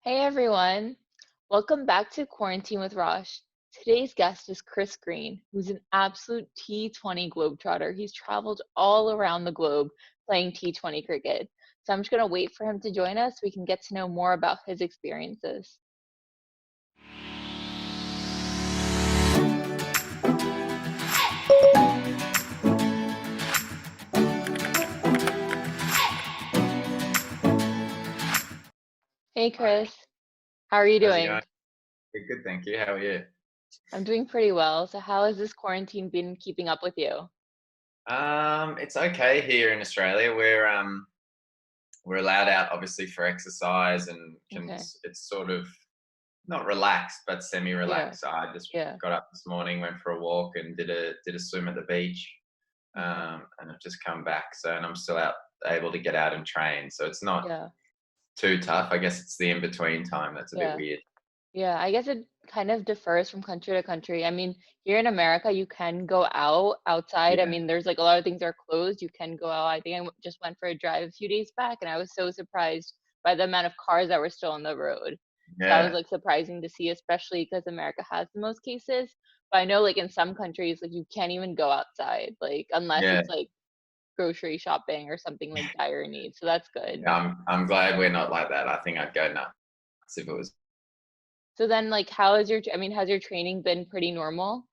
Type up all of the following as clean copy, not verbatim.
Hey everyone, welcome back to Quarantine with Rosh. Today's guest is Chris Green, who's an absolute T20 globetrotter. He's traveled all around the globe playing T20 cricket. So I'm just going to wait for him to join us so we can get to know more about his experiences. Hey Hi, Chris, how are you how's it going? doing? Good, thank you. How are you? I'm doing pretty well. So how has this quarantine been keeping up with you? It's okay here in Australia. We're allowed out obviously for exercise and Okay. it's sort of not relaxed but Yeah. semi-relaxed. So I just Yeah. got up this morning, went for a walk, and did a swim at the beach. Okay. And I've just come back. So and I'm still out able to get out and train. So it's not Yeah. too tough. I guess it's the in between time that's a bit Yeah. weird. Yeah, I guess it kind of differs from country to country. I mean, here in America, you can go outside. I Yeah, mean, there's like a lot of things are closed. You can go out. I think just went for a drive a few days back, and I was so surprised by the amount of cars that were still on the road. So that was yeah, like surprising to see, especially because America has the most cases. But I know like in some countries, like you can't even go outside, like unless yeah. it's like grocery shopping or something like dire need. So that's good. Yeah, I'm glad we're not like that. I think I'd go nuts if it was. So then, like, how is I mean, has your training been pretty normal?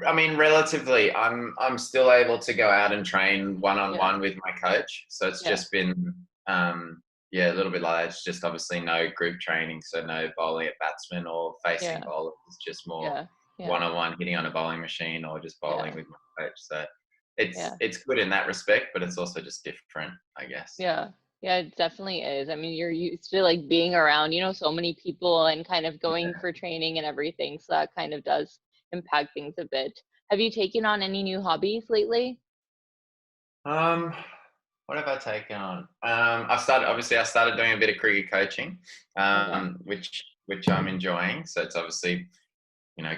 I mean, relatively, I'm still able to go out and train one on Yeah, one with my coach. So it's yeah, just been, yeah, a little bit like that. It's just obviously no group training, so no bowling at batsman or facing yeah. bowlers. It's just more Yeah, yeah, one on one hitting on a bowling machine or just bowling yeah, with my coach. So yeah, it's good in that respect, but it's also just different, I guess. yeah. Yeah, it definitely is. I mean, you're used to like being around, so many people and kind of going Yeah. for training and everything. So that kind of does impact things a bit. Have you taken on any new hobbies lately? Um, what have I taken on? I started doing a bit of cricket coaching, Okay. which I'm enjoying. So it's obviously,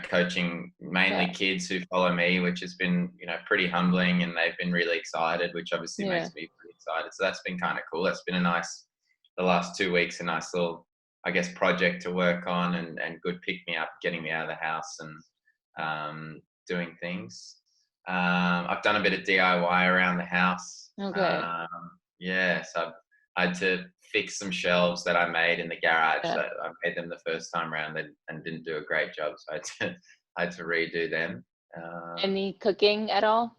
coaching mainly Yeah. kids who follow me, which has been, pretty humbling, and they've been really excited, which obviously Yeah. makes me pretty excited. So that's been kind of cool. That's been the last 2 weeks, a nice little, I guess, project to work on and good pick me up, getting me out of the house and doing things. I've done a bit of DIY around the house. Okay. Yeah, so I had to fix some shelves that I made in the garage Yeah. that I made them the first time around and didn't do a great job. So I had to redo them. Any cooking at all?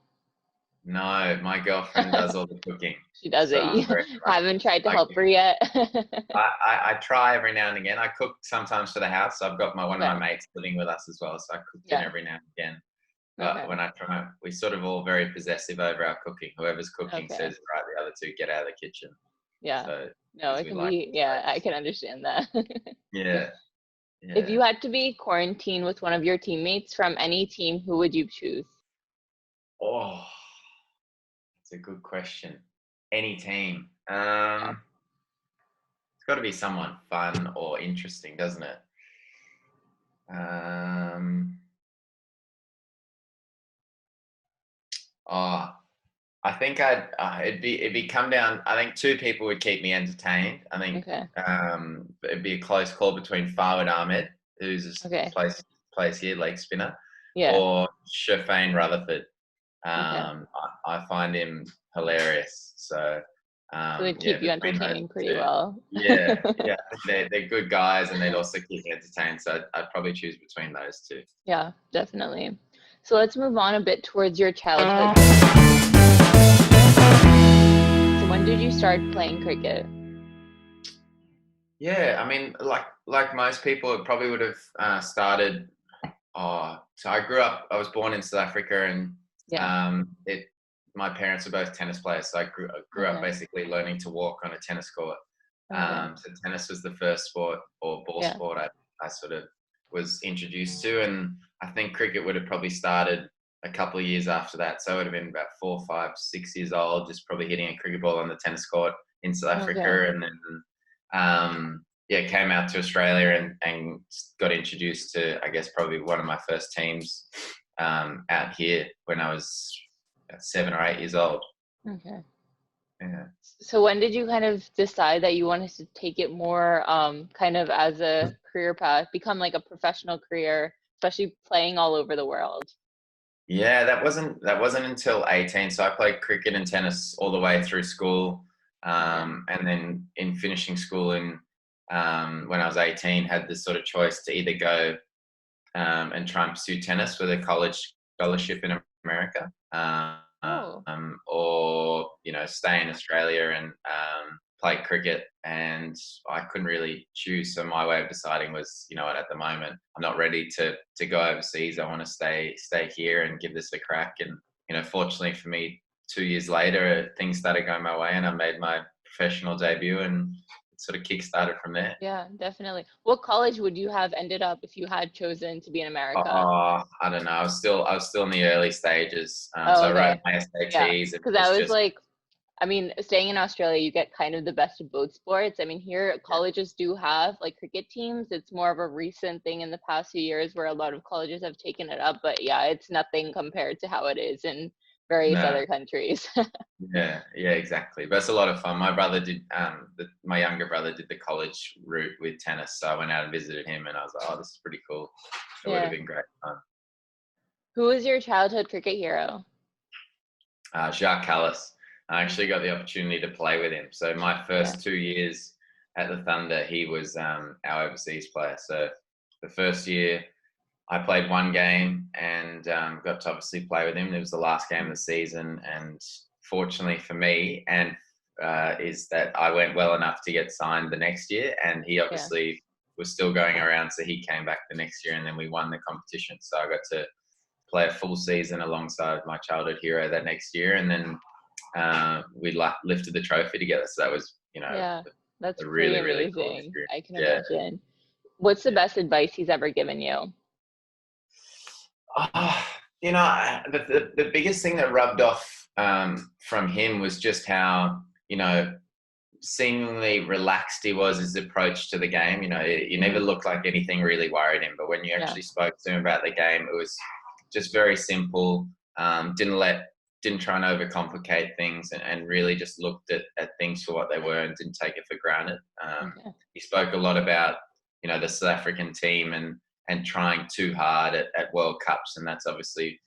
No, my girlfriend does all the cooking. She does So it. I'm You very haven't tried to help lucky. her yet? I try every now and again. I cook sometimes for the house. I've got one of my Okay. mates living with us as well, so I cook dinner Yeah. every now and again. But Okay. when I try, we sort of all very possessive over our cooking. Whoever's cooking Okay. says, "Right, the other two get out of the kitchen." Yeah. So No, because it we can like be, yeah, I space. can understand that. Yeah, If yeah. you had to be quarantined with one of your teammates from any team, who would you choose? Oh, that's a good question. Any team. Yeah. It's got to be someone fun or interesting, doesn't it? Um, oh, I think it'd be come down. I think two people would keep me entertained. I think Okay. it'd be a close call between Fawad Ahmed, who's Okay. plays here, leg spinner, Yeah. or Shafane Rutherford. Okay. I find him hilarious. So So they'd yeah, keep you between those entertaining pretty two, well. yeah, they're good guys, and they'd also keep me entertained. So I'd probably choose between those two. Yeah, definitely. So let's move on a bit towards your childhood. So when did you start playing cricket? Yeah, I mean, like most people, it probably would have started. Oh, so I was born in South Africa, and Yeah. it. My parents were both tennis players, so I grew up Okay. basically learning to walk on a tennis court. Okay. So tennis was the first sport or ball Yeah. sport I sort of was introduced to, and I think cricket would have probably started a couple of years after that. So I would have been about 4, 5, 6 years old, just probably hitting a cricket ball on the tennis court in South Okay. Africa, and then yeah, came out to Australia and got introduced to, I guess, probably one of my first teams out here when I was about 7 or 8 years old. Okay. Yeah. So when did you kind of decide that you wanted to take it more kind of as a career path, become like a professional career, especially playing all over the world? Yeah, that wasn't until 18. So I played cricket and tennis all the way through school, Okay. and then in finishing school in when I was 18, had this sort of choice to either go and try and pursue tennis with a college scholarship in America, Oh, or stay in Australia and play cricket. And I couldn't really choose, so my way of deciding was, at the moment I'm not ready to go overseas. I want to stay here and give this a crack. And fortunately for me, 2 years later, things started going my way, and I made my professional debut, and it sort of kick-started from there. yeah, definitely. What college would you have ended up if you had chosen to be in America? Oh, I don't know. I was still in the early stages. So Oh, I wrote okay. my Yeah. SATs, and it Because I was was just, like, I mean, staying in Australia, you get kind of the best of both sports. I mean, here yeah, colleges do have like cricket teams. It's more of a recent thing in the past few years where a lot of colleges have taken it up. But yeah, it's nothing compared to how it is in various no, other countries. yeah, exactly. But it's a lot of fun. My brother did, my younger brother did the college route with tennis. So I went out and visited him, and I was like, oh, this is pretty cool. It would have Yeah. been great fun. Who was your childhood cricket hero? Jacques Callis. I Mm. actually got the opportunity to play with him. So my Yeah. first 2 years at the Thunder, he was our overseas player. So the first year, I played one game and got to obviously play with him. It was the last game of the season, and fortunately for me, and is that I went well enough to get signed the next year, and he Yeah. obviously was still going around, so he came back the next year, and then we won the competition. So I got to play a full season alongside my childhood hero that next year, and then we lifted the trophy together. So that was, Yeah. That's a pretty really, really cool amazing. experience. I can Yeah. imagine. What's the best advice he's ever given you? Oh, the biggest thing that rubbed off from him was just how, seemingly relaxed he was, his approach to the game. You never Hmm. looked like anything really worried him. But when you Yeah. actually spoke to him about the game, it was just very simple. Didn't try and overcomplicate things, and really just looked at things for what they were and didn't take it for granted. Okay. He spoke a lot about, the South African team and trying too hard at World Cups, and that's obviously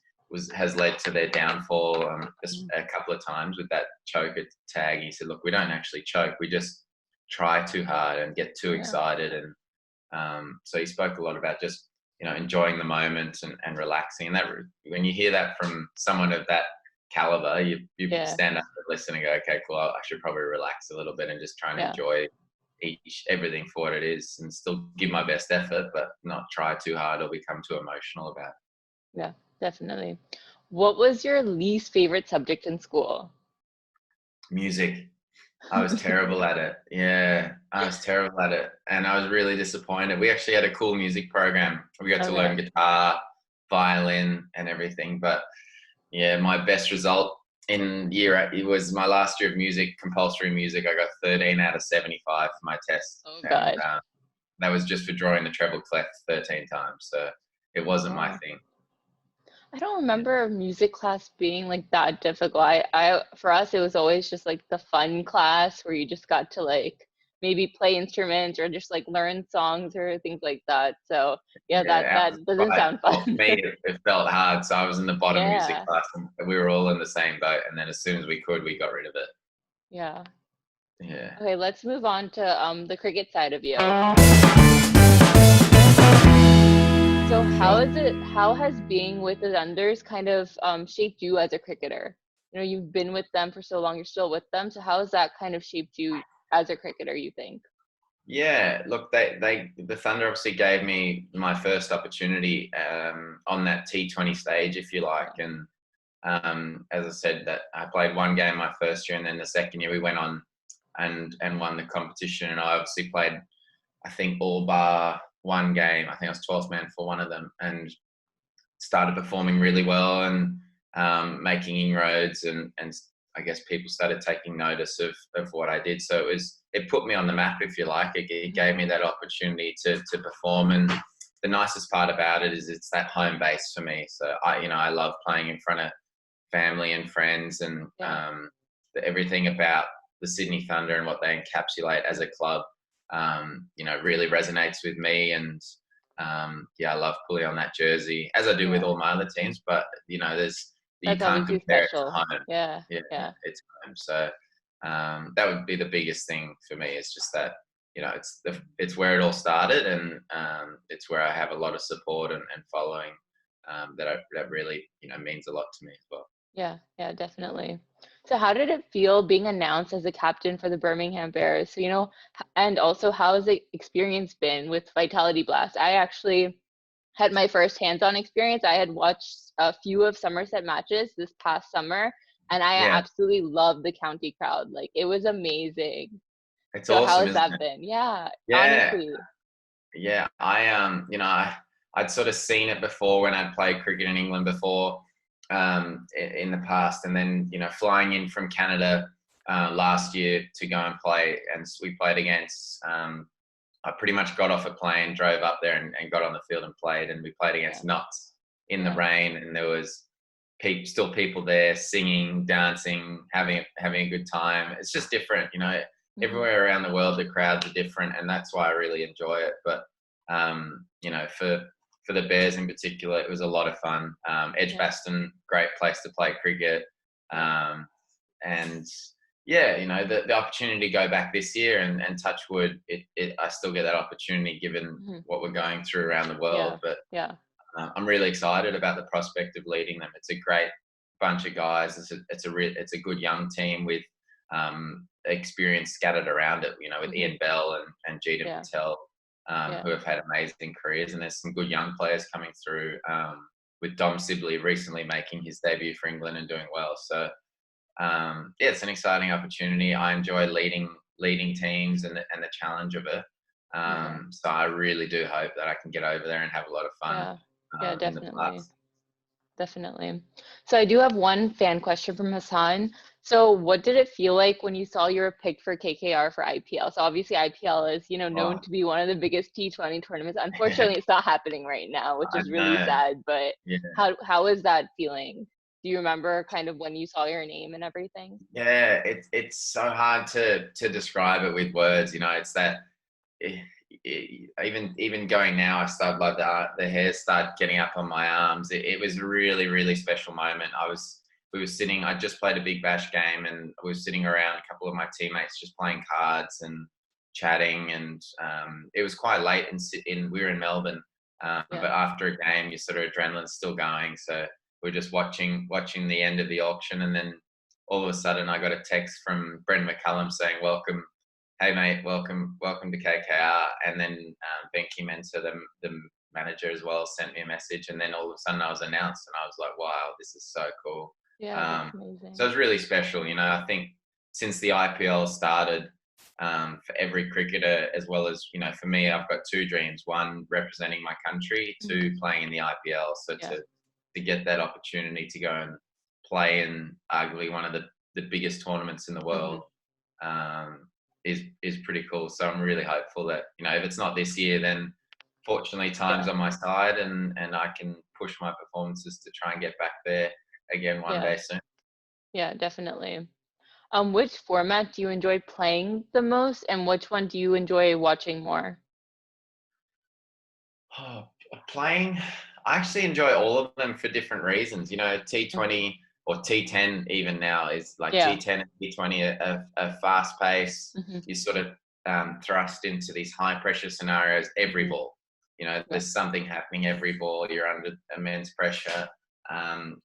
has led to their downfall just Mm. a couple of times with that choker tag. He said, "Look, we don't actually choke; we just try too hard and get too Yeah. excited." And so he spoke a lot about just enjoying the moment and relaxing. And that when you hear that from someone of that caliber, you Yeah. stand up and listen and go, "Okay, cool. I should probably relax a little bit and just try and Yeah. enjoy everything for what it is, and still give my best effort, but not try too hard or become too emotional about it." Yeah. Definitely. What was your least favorite subject in school? Music. I was terrible at it. Yeah, I was terrible at it. And I was really disappointed. We actually had a cool music program. We got to learn Okay. guitar, violin, and everything. But yeah, my best result in year eight, it was my last year of music, compulsory music. I got 13 out of 75 for my test. Oh And God. that was just for drawing the treble clef 13 times. So it wasn't my Oh. thing. I don't Yeah. remember music class being like that difficult. I for us it was always just like the fun class where you just got to like maybe play instruments or just like learn songs or things like that. So yeah, that Yeah, that doesn't sound well, for fun. me, it felt hard. So I was in the bottom music Yeah. class, and we were all in the same boat. And then as soon as we could, we got rid of it. Yeah. Yeah. Okay, let's move on to the cricket side of you. So Sure. how has being with the Thunders kind of shaped you as a cricketer? You know, you've been with them for so long, you're still with them. So how has that kind of shaped you as a cricketer, you think? Yeah. Look, the Thunder obviously gave me my first opportunity on that T20 stage, if you like. Yeah. And as I said, that I played one game my first year, and then the second year we went on and won the competition. And I obviously played, I think, all bar one game. I think I was 12th man for one of them, and started performing really well and making inroads, and I guess people started taking notice of what I did. So it put me on the map, if you like. It Mhm. gave me that opportunity to perform. And the nicest part about it is it's that home base for me. So I love playing in front of family and friends, and Yeah. everything about the Sydney Thunder and what they encapsulate as a club, really resonates with me. And I love pulling on that jersey, as I do with Yeah. all my other teams. But you That's can't obviously compare it to special. home. Yeah. Yeah, Yeah. it's home. So that would be the biggest thing for me. It's just that it's where it all started, and it's where I have a lot of support and following that really means a lot to me as well. Yeah, yeah, definitely. So how did it feel being announced as a captain for the Birmingham Bears? So, and also how has the experience been with Vitality Blast? I actually had my first hands-on experience. I had watched a few of Somerset matches this past summer, and I Yeah, absolutely loved the county crowd. Like it was amazing. it's So how awesome, has isn't that it? been? Yeah, Yeah, honestly. yeah. I'd sort of seen it before when I'd played cricket in England before, in the past, and then flying in from Canada last year to go and play, and we played against. I pretty much got off a plane, drove up there, and got on the field and played, and we played Yeah, against Notts in the yeah. rain, and there was still people there singing, dancing, having a good time. It's just different, Hmm. everywhere around the world, the crowds are different, and that's why I really enjoy it. But for the Bears in particular, it was a lot of fun. Yeah, Edgbaston, great place to play cricket, yeah. um, and yeah, the opportunity to go back this year and touch wood, I still get that opportunity given Hmm. what we're going through around the world. Yeah, But yeah. I'm really excited about the prospect of leading them. It's a great bunch of guys. It's a good young team with experience scattered around it. With Hmm. Ian Bell and Jeetan Yeah, Patel, yeah. who have had amazing careers, and there's some good young players coming through. With Dom Sibley recently making his debut for England and doing well. So it's an exciting opportunity. I enjoy leading teams and the challenge of it. Yeah. So I really do hope that I can get over there and have a lot of fun Yeah, yeah, in the definitely. blast. Definitely. So I do have one fan question from Hassan. So what did it feel like when you saw you were picked for KKR for IPL? So obviously IPL is, known Oh, to be one of the biggest T20 tournaments. Unfortunately, it's not happening right now, which I is really know. sad, but Yeah, how is that feeling? Do you remember kind of when you saw your name and everything? yeah. It's so hard to describe it with words. It's that eh, even going now, I started like the hair started getting up on my arms. It was a really really special moment. We were sitting. I just played a big bash game, and we were sitting around a couple of my teammates just playing cards and chatting. And it was quite late we were in Melbourne. But Yeah. after a game, your sort of adrenaline's still going. So we're just watching the end of the auction, and then all of a sudden, I got a text from Brendan McCullum saying, "Welcome, hey mate, welcome to KKR." And then Benki Mensah, the manager as well, sent me a message, and then all of a sudden I was announced, and I was like, wow, this is so cool. Yeah, that's um, so amazing. it's really special. I think since the IPL started, for every cricketer, as well as for me, I've got two dreams: one, representing my country; two, Mhm. playing in the IPL. So Yeah. to get that opportunity to go and play in arguably one of the biggest tournaments in the Hmm. world, um, is pretty cool. So I'm really hopeful that if it's not this year, then fortunately time's Yeah. on my side, and I can push my performances to try and get back there again one Yeah. day soon. Yeah, definitely. Which format do you enjoy playing the most, and which one do you enjoy watching more? Oh, playing, I actually enjoy all of them for different reasons. Mhm. T20 or T10 even now is like Yeah. T10 and T20 are fast pace. Hmm. You sort of thrust into these high pressure scenarios every Hmm. ball. Yeah. There's something happening every ball. You're under immense pressure.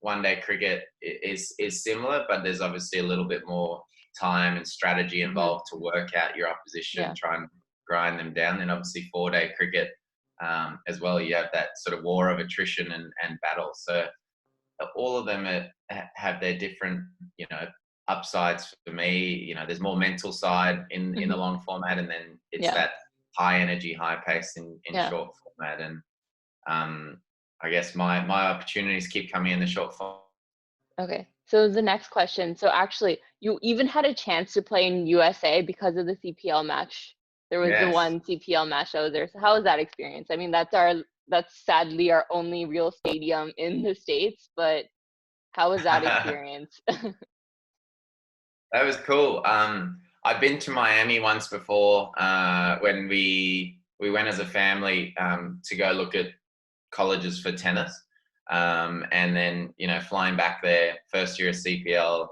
One day cricket is similar, but there's obviously a little bit more time and strategy Hmm. involved to work out your opposition, Yeah. try and grind them down. Then obviously 4 day cricket as well. You have that sort of war of attrition and battle. So all of them have their different, upsides for me. There's more mental side in the Hmm. long format, and then it's Yeah. that high energy, high pace in Yeah. short format. And I guess my opportunities keep coming in the short format. Okay. So the next question. So actually, you even had a chance to play in USA because of the CPL match. There was the Yes. one CPL match that was there. So how was that experience? I mean, that's sadly our only real stadium in the States, but how was that experience? That was cool. I've been to Miami once before when we went as a family to go look at colleges for tennis, and then flying back there first year of CPL,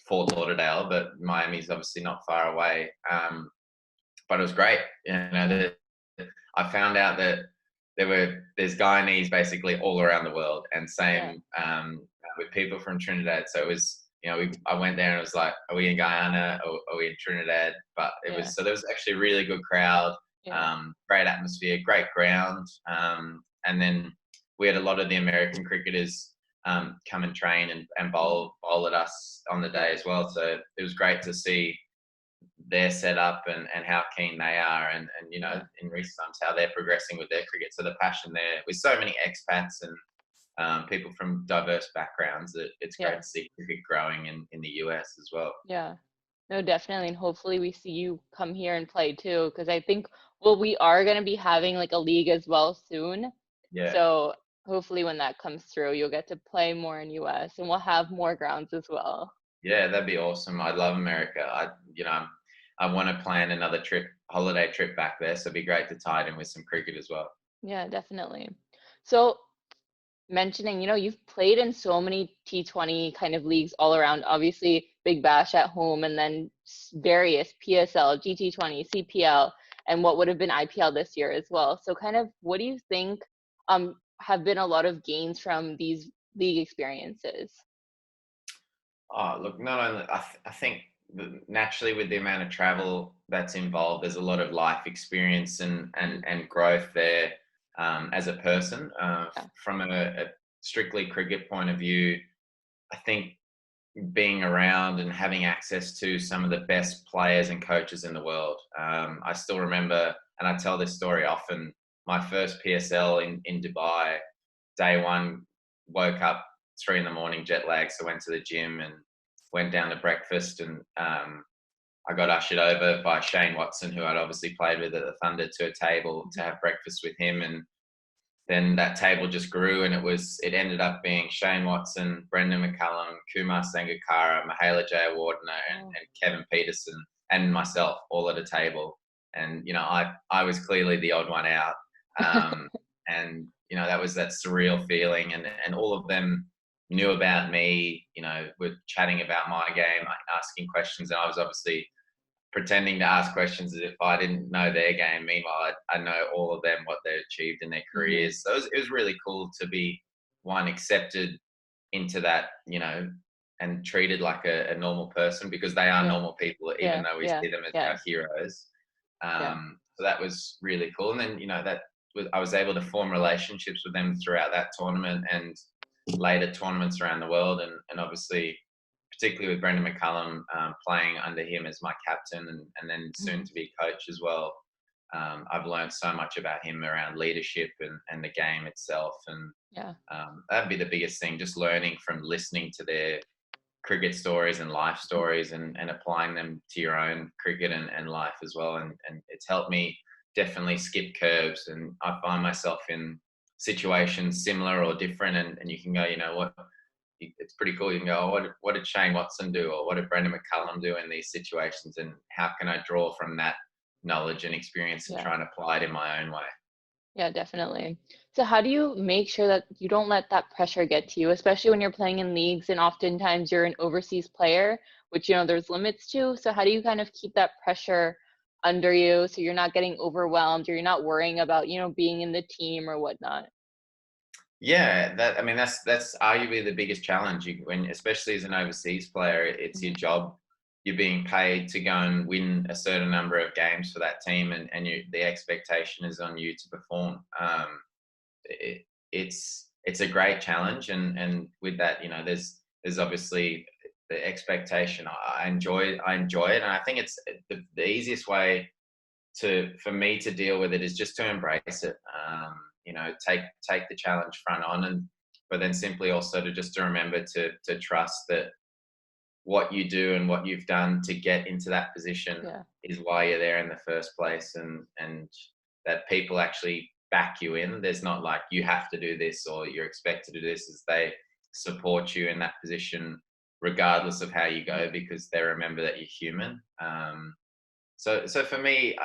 Fort Lauderdale, but Miami's obviously not far away. But it was great. Yeah, I found out that there's Guyanese basically all around the world, and yeah, same with people from Trinidad. So it was, I went there and it was like, are we in Guyana or are we in Trinidad? But it yeah, was, so there was actually a really good crowd, yeah, great atmosphere, great ground, and then we had a lot of the American cricketers come and train and mm, bowl at us on the day yeah, as well. So it was great to see their setup and how keen they are, and yeah, in recent times how they're progressing with their cricket. So the passion there with so many expats and people from diverse backgrounds, that it's great yeah, to see cricket growing in the US as well. yeah. No, definitely. And hopefully we see you come here and play too, because I think, well, we are going to be having like a league as well soon. Yeah, So hopefully when that comes through, you'll get to play more in US and we'll have more grounds as well. yeah, that'd be awesome. I love America. I want to plan another holiday trip back there, so it'd be great to tie it in with some cricket as well. Yeah, definitely. So mentioning, you've played in so many T20 kind of leagues all around, obviously Big Bash at home and then various PSL, GT20, CPL, and what would have been IPL this year as well. So kind of what do you think have been a lot of gains from these league experiences? Oh, look, not only I think naturally with the amount of travel that's involved, there's a lot of life experience Mm, and growth there as a person. yeah. From a strictly cricket point of view, I think being around and having access to some of the best players and coaches in the world. I still remember, and I tell this story often. My first PSL in Dubai, day one, woke up 3 in the morning, jet lag, so went to the gym and went down to breakfast, and I got ushered over by Shane Watson, who I'd obviously played with at the Thunder, to a table to Mhm. have breakfast with him, and then that table just grew, and it ended up being Shane Watson, Brendan McCullum, Kumar Sangakkara, Mahela Jayawardena, Oh, and Kevin Peterson, and myself, all at a table. And I was clearly the odd one out, and that was that surreal feeling, and all of them knew about me. Were chatting about my game, asking questions, and I was obviously pretending to ask questions as if I didn't know their game. Meanwhile, I know all of them, what they achieved in their hmm. careers. So it was really cool to be accepted into that, and treated like a normal person, because they are Yeah, normal people, even yeah, though we yeah, see them as our yes, heroes. yeah. So that was really cool. And then, I was able to form relationships with them throughout that tournament and later tournaments around the world. And obviously, particularly with Brendan McCullum, playing under him as my captain and then soon Mhm. to be coach as well. I've learned so much about him around leadership and the game itself. And Yeah, that'd be the biggest thing, just learning from listening to their cricket stories and life stories, and applying them to your own cricket and life as well. And it's helped me definitely skip curves. And I find myself in situations similar or different, and you can go, what, it's pretty cool. You can go, oh, what did Shane Watson do, or what did Brendan McCullum do in these situations, and how can I draw from that knowledge and experience and yeah. try and apply it in my own way? Yeah, definitely. So how do you make sure that you don't let that pressure get to you, especially when you're playing in leagues and oftentimes you're an overseas player, which there's limits to. So how do you kind of keep that pressure under you so you're not getting overwhelmed or you're not worrying about, being in the team or whatnot? Yeah, I mean, that's arguably the biggest challenge. When, especially as an overseas player, it's your Hmm. job. You're being paid to go and win a certain number of games for that team, and the expectation is on you to perform. It, it's a great challenge, and with that, there's obviously the expectation. I enjoy it, and I think it's the easiest way for me to deal with it is just to embrace it. Take the challenge front on, but then simply also to remember to trust that what you do and what you've done to get into that position Yeah, is why you're there in the first place, and that people actually back you in. There's not like you have to do this or you're expected to do this, as they support you in that position regardless of how you go, because they remember that you're human. So for me,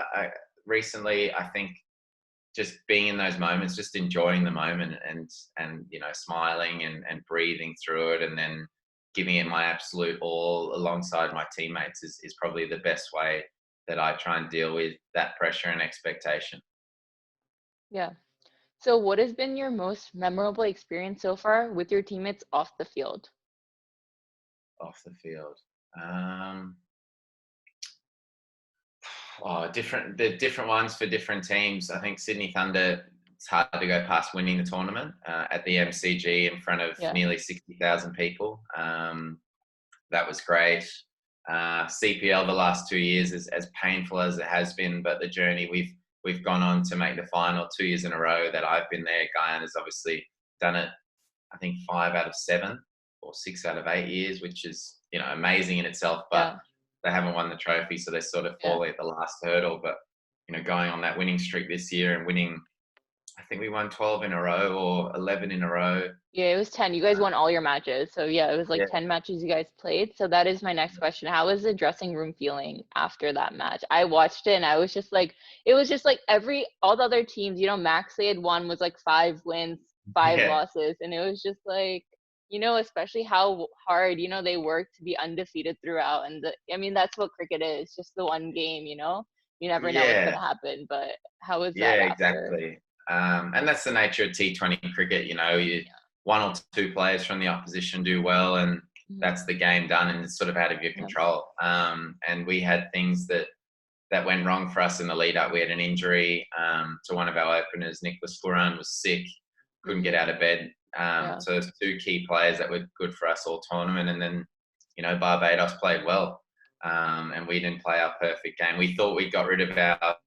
recently, I think just being in those moments, just enjoying the moment, and smiling and breathing through it, and then giving it my absolute all alongside my teammates is probably the best way that I try and deal with that pressure and expectation. Yeah. So what has been your most memorable experience so far with your teammates off the field? Off the field. Um, the different ones for different teams. I think Sydney Thunder, it's hard to go past winning the tournament at the MCG in front of Yeah. nearly 60,000 people. That was great. CPL the last 2 years, as painful as it has been, but the journey we've gone on to make the final 2 years in a row that I've been there. Guyana's obviously done it, I think 5 out of 7 or 6 out of 8 years, which is amazing in itself. But Yeah. they haven't won the trophy, so they're sort of Yeah. falling at the last hurdle. But going on that winning streak this year and winning, I think we won 12 in a row or 11 in a row. Yeah, it was 10. You guys won all your matches. So yeah, it was like Yeah, 10 matches you guys played. So that is my next question. How was the dressing room feeling after that match? I watched it and I was just like, it was just like all the other teams, max they had won was like 5 wins, 5 yeah, losses. And it was just like, especially how hard, they work to be undefeated throughout. And I mean, that's what cricket is, just the one game. You never know what's going yeah, to happen. But how was that yeah, after? exactly. And that's the nature of T20 cricket. One or two players from the opposition do well, and Mhm. that's the game done, and it's sort of out of your Yeah. control. And we had things that went wrong for us in the lead up. We had an injury to one of our openers. Nicholas Furan was sick, couldn't get Mhm. out of bed. Yeah. So there's two key players that were good for us all tournament, and then Barbados played well, and we didn't play our perfect game. We thought we got rid of our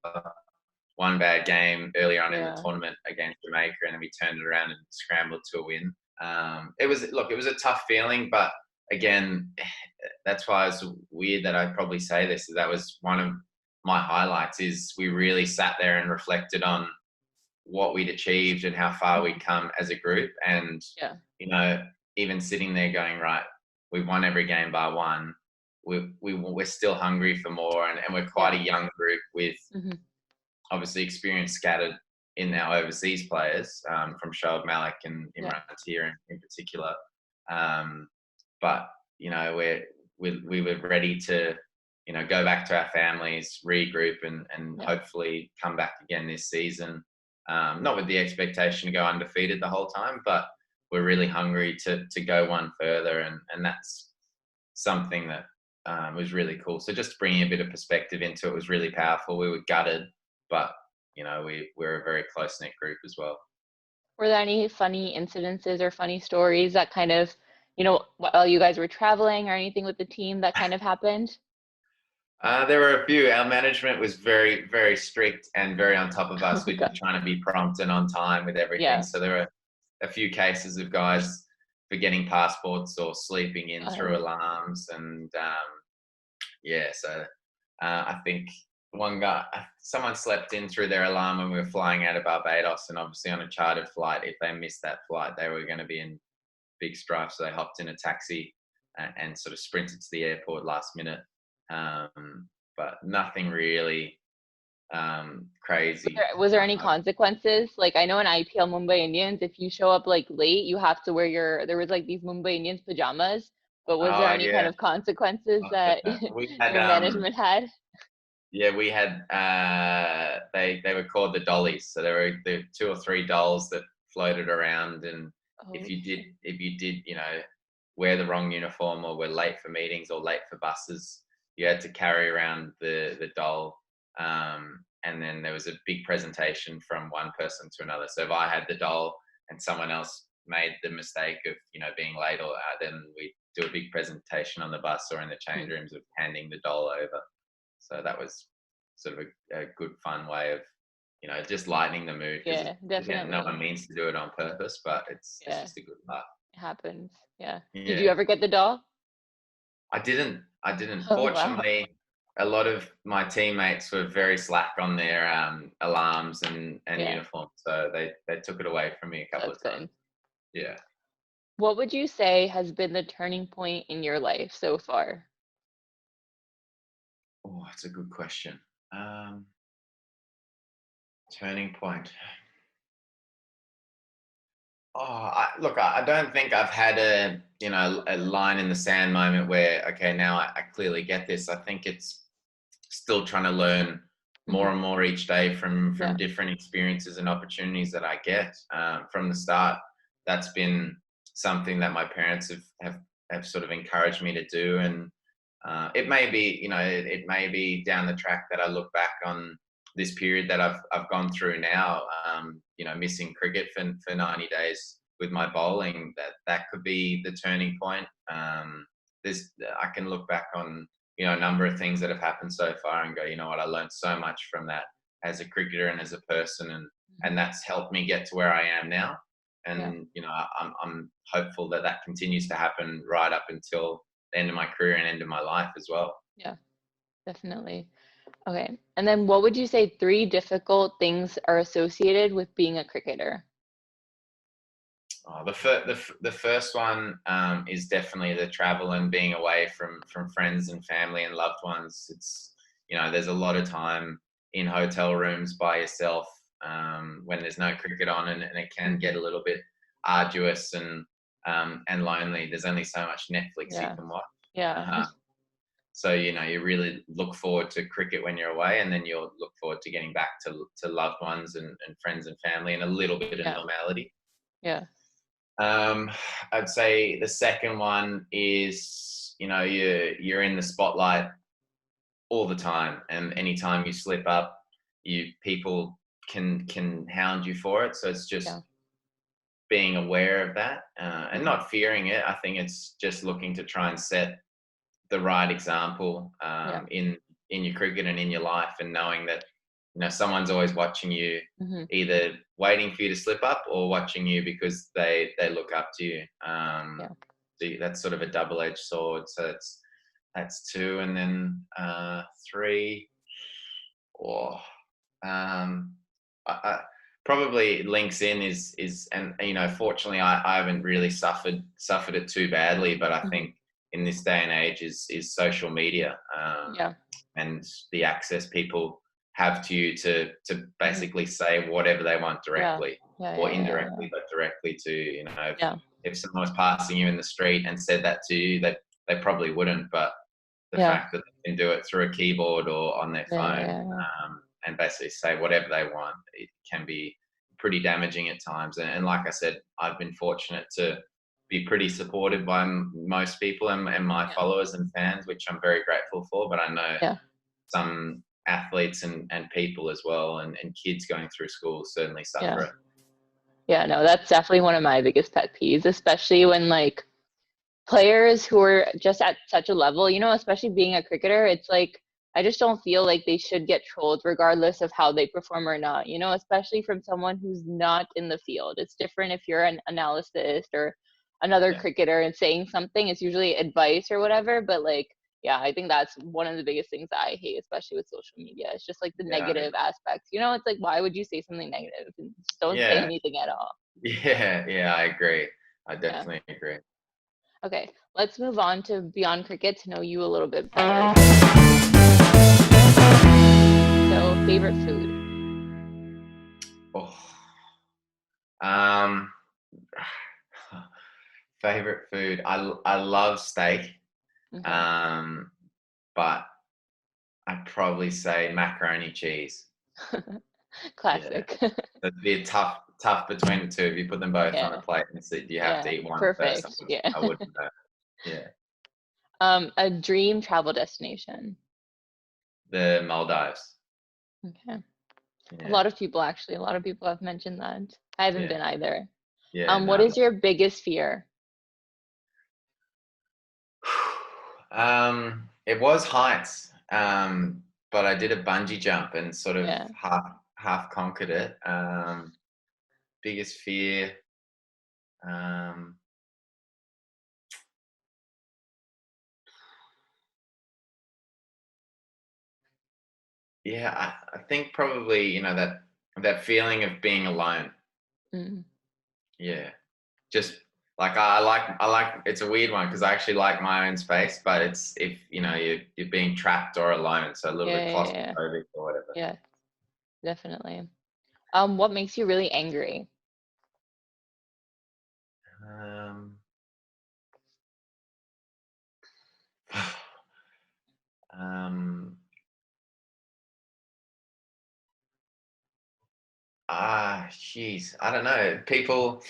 one bad game earlier on in the Yeah. tournament against Jamaica, and then we turned it around and scrambled to a win. It was a tough feeling, but again, that's why it's weird that I probably say this. That was one of my highlights. Is we really sat there and reflected on what we'd achieved and how far we'd Mhm. come as a group, and Yeah. you know, even sitting there going, right, we've won every game by one. We're still hungry for more, and we're quite Yeah. a young group with Mhm. obviously experience scattered in our overseas players, from Shoaib Malik and Yeah. Imran Tahir in particular. Um, but we were ready to go back to our families, regroup, and Yeah. hopefully come back again this season. Not with the expectation to go undefeated the whole time, but we're really hungry to go one further, and that's something that was really cool. So just bringing a bit of perspective into it was really powerful. We were gutted, but we're a very close knit group as well. Were there any funny incidences or funny stories that kind of, while you guys were traveling or anything with the team that kind of happened? There were a few. Our management was very, very strict and very on top of us Oh with God. trying to be prompt and on time with everything. Yeah. So there were a few cases of guys forgetting passports or sleeping in through God. alarms, and yeah. So I think someone slept in through their alarm when we were flying out of Barbados, and obviously on a chartered flight, if they missed that flight, they were going to be in big strife. So they hopped in a taxi and sort of sprinted to the airport last minute. But nothing really crazy. Was there any consequences? Like I know in IPL Mumbai Indians, if you show up like late, you have to wear there was like these Mumbai Indians pajamas. But was there Oh any kind yeah, of consequences oh, that we had your management had? yeah, we had they were called the dollies. So there were the two or three dolls that floated around, and Oh shit. if you did wear the wrong uniform or were late for meetings or late for buses, you had to carry around the doll. And then there was a big presentation from one person to another. So if I had the doll and someone else made the mistake of being late, or then we do a big presentation on the bus or in the change Hmm. rooms of handing the doll over. So that was sort of a good fun way of just lightening the mood, because Yeah, again, no one definitely. means to do it on purpose, but it's Yeah, just a good laugh. it happens. Yeah. Did you Yeah, ever get the doll? I didn't. Oh wow. Fortunately, a lot of my teammates were very slack on their alarms and Yeah, uniforms, so they took it away from me a couple that's of times. good. Yeah. What would you say has been the turning point in your life so far? Oh, that's a good question. Um, Turning point. Look, I don't think I've had a line in the sand moment where, okay, now I clearly get this. I think it's still trying to learn more Mhm. and more each day from Yeah, different experiences and opportunities that I get from the start. That's been something that my parents have sort of encouraged me to do, and it may be, it may be down the track that I look back on this period that I've gone through now. Missing cricket for 90 days with my bowling. That could be the turning point. There's I can look back on a number of things that have happened so far and go, you know what, I learned so much from that as a cricketer and as a person, and mhm, that's helped me get to where I am now. yeah, And I'm hopeful that that continues to happen right up until the end of my career and end of my life as well. yeah, definitely. Okay, and then what would you say 3 difficult things are associated with being a cricketer? The first one is definitely the travel and being away from friends and family and loved ones. It's there's a lot of time in hotel rooms by yourself when there's no cricket on, and it can get Mhm, a little bit arduous and lonely. There's only so much Netflix you yeah, can watch. yeah, Uh, so you really look forward to cricket when you're away, and then you'll look forward to getting back to loved ones and friends and family and a little bit of yeah, normality. yeah, Um, I'd say the second one is, you're in the spotlight all the time, and anytime you slip up, you people can hound you for it. So it's yeah, just being aware of that and mhm, not fearing it. I think it's just looking to try and set the right example yeah, in your cricket and in your life, and knowing that someone's always watching you, mhm, either waiting for you to slip up or watching you because they look up to you. yeah, That's sort of a double-edged sword. So that's two, and then three, or um, I probably links in is and fortunately I haven't really suffered it too badly, but I mhm, think in this day and age is social media, yeah, and the access people have to you to mhm, basically say whatever they want yeah, directly yeah, or yeah, yeah, yeah, indirectly, but directly to yeah, if someone was passing you in the street and said that to you, they probably wouldn't, but the yeah, fact that they can do it through a keyboard or on their yeah, yeah, phone, yeah, yeah, and basically say whatever they want, it can be pretty damaging at times. And like I said, I've been fortunate to be pretty supported by most people and my yeah, followers and fans, which I'm very grateful for. But I know yeah, some athletes and people as well, and kids going through school certainly yeah. suffer it. Yeah, no, that's definitely one of my biggest pet peeves, especially when like players who are just at such a level, especially being a cricketer, it's like I just don't feel like they should get trolled regardless of how they perform or not, especially from someone who's not in the field. It's different if you're an analyst or another Yeah, cricketer and saying something, it's usually advice or whatever, but like yeah, I think that's one of the biggest things that I hate, especially with social media. It's just like the yeah, I negative agree. aspects. It's like why would you say something negative? Just don't say Yeah, anything at all. yeah, I agree. I Yeah. definitely agree. Okay, let's move on to Beyond Cricket to know you a little bit better. So, favorite food? Oh, um, favorite food. I love steak, Okay, um, but I'd probably say macaroni cheese. Yeah, classic. it'd be a tough between the two. If you put them both on a Yeah, plate and said you have to yeah, eat one first, perfect. Yeah. I wouldn't know. Yeah, A dream travel destination. the Maldives. Okay. A Yeah, lot of people actually, a lot of people have mentioned that. I haven't yeah, been either. yeah. What No. is your biggest fear? It was heights, but I did a bungee jump and sort of Yeah. half conquered it. Biggest fear. Um, yeah, I think probably that feeling of being alone. Mm, Yeah, just Like I like it's a weird one because I actually like my own space, but it's if you're being trapped or alone, so a little Yeah, bit yeah, yeah, claustrophobic or whatever. yeah, definitely. What makes you really angry? Um, um, jeez, I don't know. People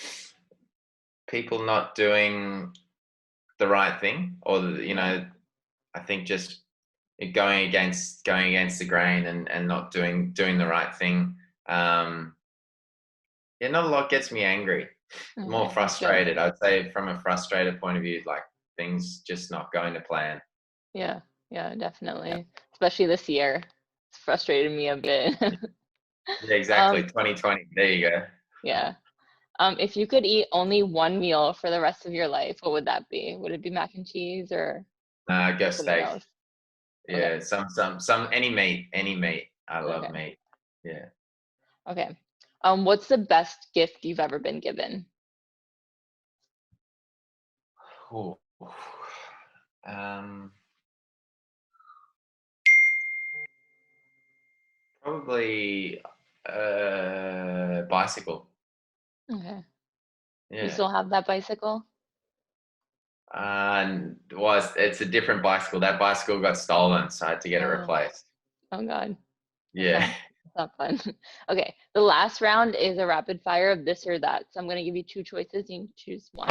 not doing the right thing, or Yeah. I think just going against the grain and not doing the right thing. Um, yeah, not a lot gets me angry. More Okay, that's good. frustrated. I'd say from a frustrated point of view, like things just not going to plan. Yeah, yeah, Yeah, definitely. Especially this year. It's frustrated me a bit. yeah, exactly. Um, 2020. There you go. yeah. If you could eat only one meal for the rest of your life, what would that be? Would it be mac and cheese or Go something steak. else? Okay, Yeah, some any meat. I love okay, meat. Yeah. okay. What's the best gift you've ever been given? Ooh. Um, probably bicycle. Okay. You Yeah. still have that bicycle? It's a different bicycle. That bicycle got stolen, so I had to get it Oh, replaced. oh God. That's Yeah. not fun. Okay, the last round is a rapid fire of this or that. So I'm gonna give you two choices. You can choose one.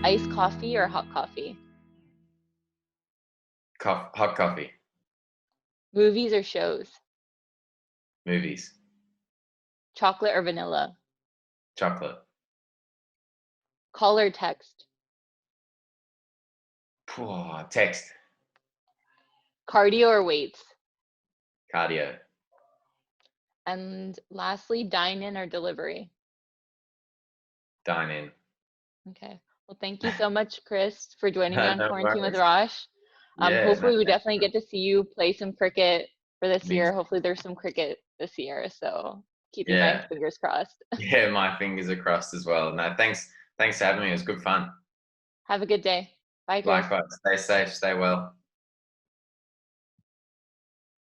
Iced coffee or hot coffee? Hot coffee. Movies or shows? Movies. Chocolate or vanilla? Chocolate. Call or text? Text. Cardio or weights? Cardio. And lastly, dine in or delivery? Dine in. Okay. Well, thank you so much, Chris, for joining me on No Quarantine with worries. Rosh. Yeah, no, Hopefully we thanks. definitely get to see you play some cricket for this Me year. too. Hopefully there's some cricket this year. So keeping my Yeah. fingers crossed. Yeah, my fingers are crossed as well. No, thanks for having me. It was good fun. Have a good day. Bye, Chris. Likewise. Stay safe, stay well.